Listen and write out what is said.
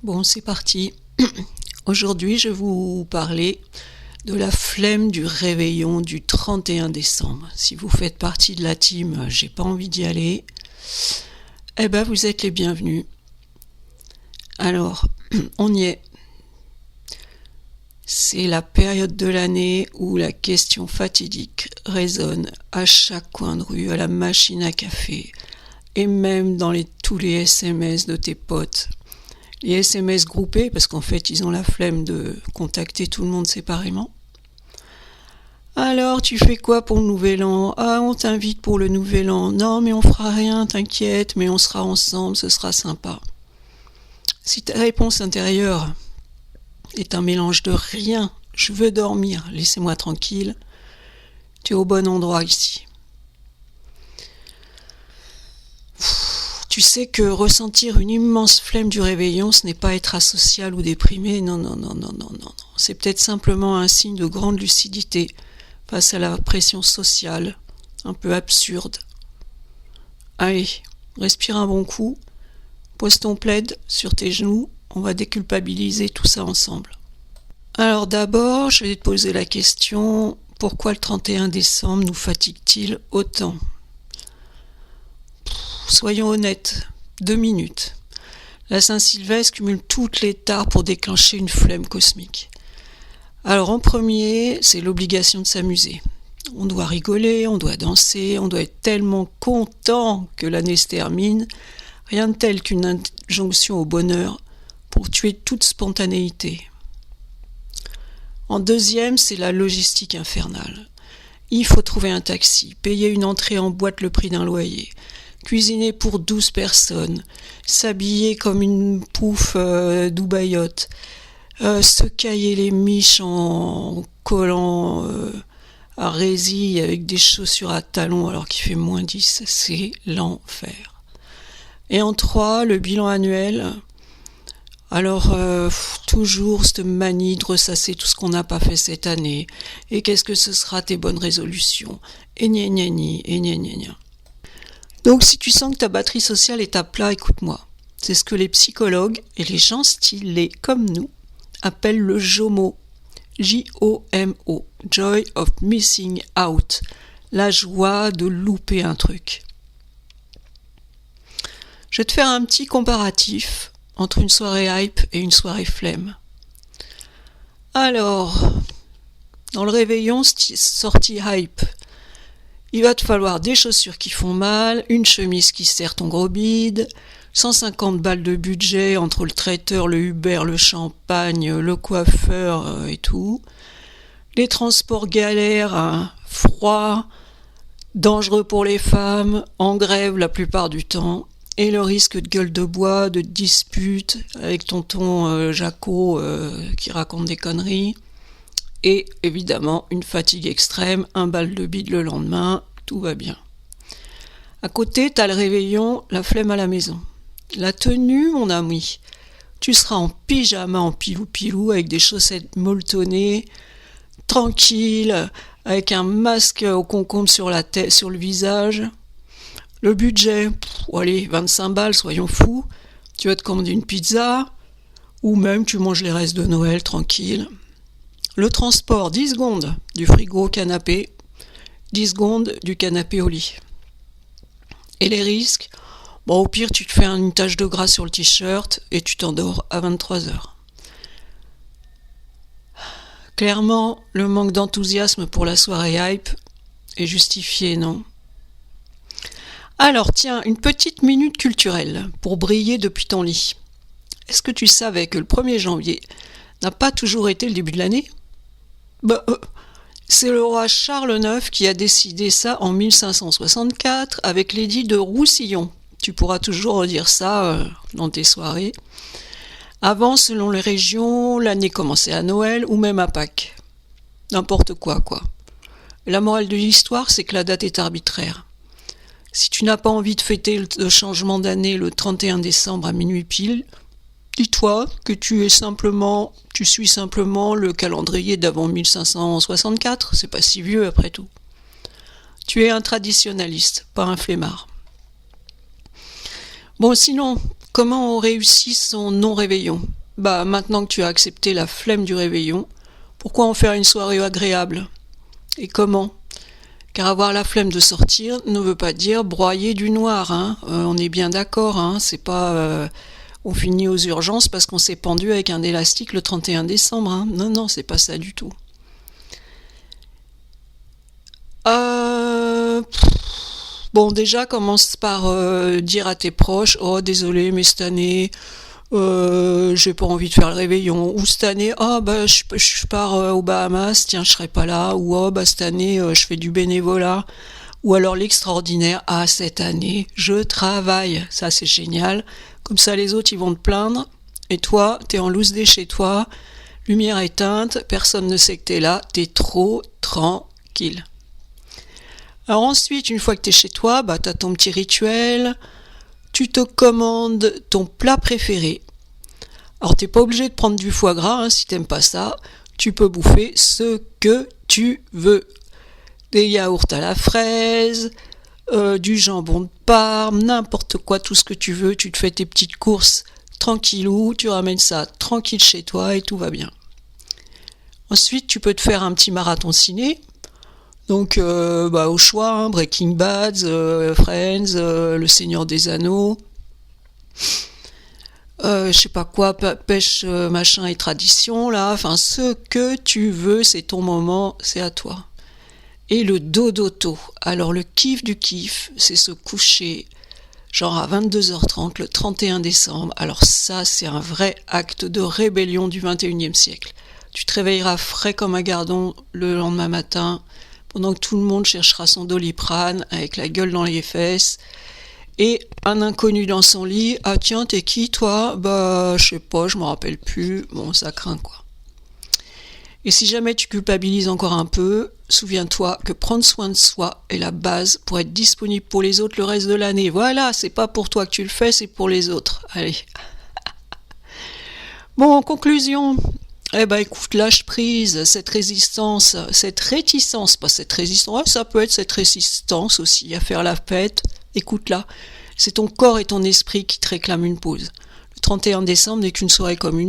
Bon, c'est parti. Aujourd'hui, je vais vous parler de la flemme du réveillon du 31 décembre. Si vous faites partie de la team j'ai pas envie d'y aller, eh ben vous êtes les bienvenus. Alors, on y est. C'est la période de l'année où la question fatidique résonne à chaque coin de rue, à la machine à café, et même dans tous les SMS de tes potes. Les SMS groupés, parce qu'en fait, ils ont la flemme de contacter tout le monde séparément. Alors, tu fais quoi pour le nouvel an? Ah, on t'invite pour le nouvel an. Non, mais on fera rien, t'inquiète, mais on sera ensemble, ce sera sympa. Si ta réponse intérieure est un mélange de rien, je veux dormir, laissez-moi tranquille, tu es au bon endroit ici. Tu sais que ressentir une immense flemme du réveillon, ce n'est pas être asocial ou déprimé, non. C'est peut-être simplement un signe de grande lucidité face à la pression sociale, un peu absurde. Allez, respire un bon coup, pose ton plaid sur tes genoux, on va déculpabiliser tout ça ensemble. Alors d'abord, je vais te poser la question, pourquoi le 31 décembre nous fatigue-t-il autant ? Soyons honnêtes, 2 minutes. La Saint-Sylvestre cumule toutes les tares pour déclencher une flemme cosmique. Alors en premier, c'est l'obligation de s'amuser. On doit rigoler, on doit danser, on doit être tellement content que l'année se termine. Rien de tel qu'une injonction au bonheur pour tuer toute spontanéité. En deuxième, c'est la logistique infernale. Il faut trouver un taxi, payer une entrée en boîte le prix d'un loyer, cuisiner pour 12 personnes, s'habiller comme une pouffe d'oubayotte, se cailler les miches en collant à résille avec des chaussures à talons alors qu'il fait -10, c'est l'enfer. Et en 3, le bilan annuel. Alors, toujours cette manie de ressasser tout ce qu'on n'a pas fait cette année, et qu'est-ce que ce sera tes bonnes résolutions, et gna gna gna, et gna gna gna. Donc si tu sens que ta batterie sociale est à plat, écoute-moi. C'est ce que les psychologues et les gens stylés comme nous appellent le JOMO. J-O-M-O. Joy of Missing Out. La joie de louper un truc. Je vais te faire un petit comparatif entre une soirée hype et une soirée flemme. Alors, dans le réveillon, sortie hype. Il va te falloir des chaussures qui font mal, une chemise qui serre ton gros bide, 150 balles de budget entre le traiteur, le Uber, le champagne, le coiffeur et tout. Les transports galères, froid, dangereux pour les femmes, en grève la plupart du temps. Et le risque de gueule de bois, de dispute avec tonton Jaco qui raconte des conneries. Et évidemment, une fatigue extrême, un bal de bide le lendemain, tout va bien. À côté, t'as le réveillon, la flemme à la maison. La tenue, mon ami, tu seras en pyjama, en pilou-pilou, avec des chaussettes molletonnées, tranquille, avec un masque au concombre sur la tête, sur le visage. Le budget, allez, 25 balles, soyons fous. Tu vas te commander une pizza, ou même tu manges les restes de Noël, tranquille. Le transport, 10 secondes du frigo au canapé, 10 secondes du canapé au lit. Et les risques, au pire tu te fais une tache de gras sur le t-shirt et tu t'endors à 23h. Clairement, le manque d'enthousiasme pour la soirée hype est justifié, non ? Alors tiens, une petite minute culturelle pour briller depuis ton lit. Est-ce que tu savais que le 1er janvier n'a pas toujours été le début de l'année ? C'est le roi Charles IX qui a décidé ça en 1564 avec l'édit de Roussillon. Tu pourras toujours redire ça dans tes soirées. Avant, selon les régions, l'année commençait à Noël ou même à Pâques. N'importe quoi. La morale de l'histoire, c'est que la date est arbitraire. Si tu n'as pas envie de fêter le changement d'année le 31 décembre à minuit pile, dis-toi que tu suis simplement le calendrier d'avant 1564, c'est pas si vieux après tout. Tu es un traditionnaliste, pas un flemmard. Bon, sinon, Comment on réussit son non-réveillon? Bah, maintenant que tu as accepté la flemme du réveillon, pourquoi en faire une soirée agréable? Et comment? Car avoir la flemme de sortir ne veut pas dire broyer du noir, hein. On est bien d'accord, hein. C'est pas on finit aux urgences parce qu'on s'est pendu avec un élastique le 31 décembre, hein. Non, non, c'est pas ça du tout. Euh, Bon, déjà, commence par dire à tes proches, oh désolé, mais cette année, j'ai pas envie de faire le réveillon. Ou cette année, oh bah je pars aux Bahamas, tiens, je serai pas là. Ou oh bah cette année, je fais du bénévolat. Ou alors l'extraordinaire, ah cette année, je travaille. Ça c'est génial. Comme ça, les autres ils vont te plaindre. Et toi, t'es en loose day chez toi, lumière éteinte, personne ne sait que t'es là, t'es trop tranquille. Alors ensuite, une fois que t'es chez toi, bah t'as ton petit rituel, tu te commandes ton plat préféré. Alors t'es pas obligé de prendre du foie gras, hein, si t'aimes pas ça, tu peux bouffer ce que tu veux. Des yaourts à la fraise, du jambon de Parme, n'importe quoi, tout ce que tu veux, tu te fais tes petites courses tranquillou, tu ramènes ça tranquille chez toi et tout va bien. Ensuite, tu peux te faire un petit marathon ciné. Donc, au choix, hein, Breaking Bad, Friends, Le Seigneur des Anneaux, je sais pas quoi, pêche, machin et tradition, là, enfin, ce que tu veux, c'est ton moment, c'est à toi. Et le dodoto. Alors, le kiff du kiff, c'est se coucher, genre à 22h30, le 31 décembre. Alors ça, c'est un vrai acte de rébellion du 21e siècle. Tu te réveilleras frais comme un gardon le lendemain matin, pendant que tout le monde cherchera son Doliprane avec la gueule dans les fesses, et un inconnu dans son lit, ah tiens, t'es qui toi? Bah, je sais pas, je me rappelle plus, bon, ça craint quoi. Et si jamais tu culpabilises encore un peu, souviens-toi que prendre soin de soi est la base pour être disponible pour les autres le reste de l'année. Voilà, c'est pas pour toi que tu le fais, c'est pour les autres. Allez. Bon, en conclusion, eh ben écoute, lâche prise, cette résistance, cette réticence, pas cette résistance, ouais, ça peut être cette résistance aussi à faire la fête, écoute-la, c'est ton corps et ton esprit qui te réclament une pause. Le 31 décembre n'est qu'une soirée comme une autre.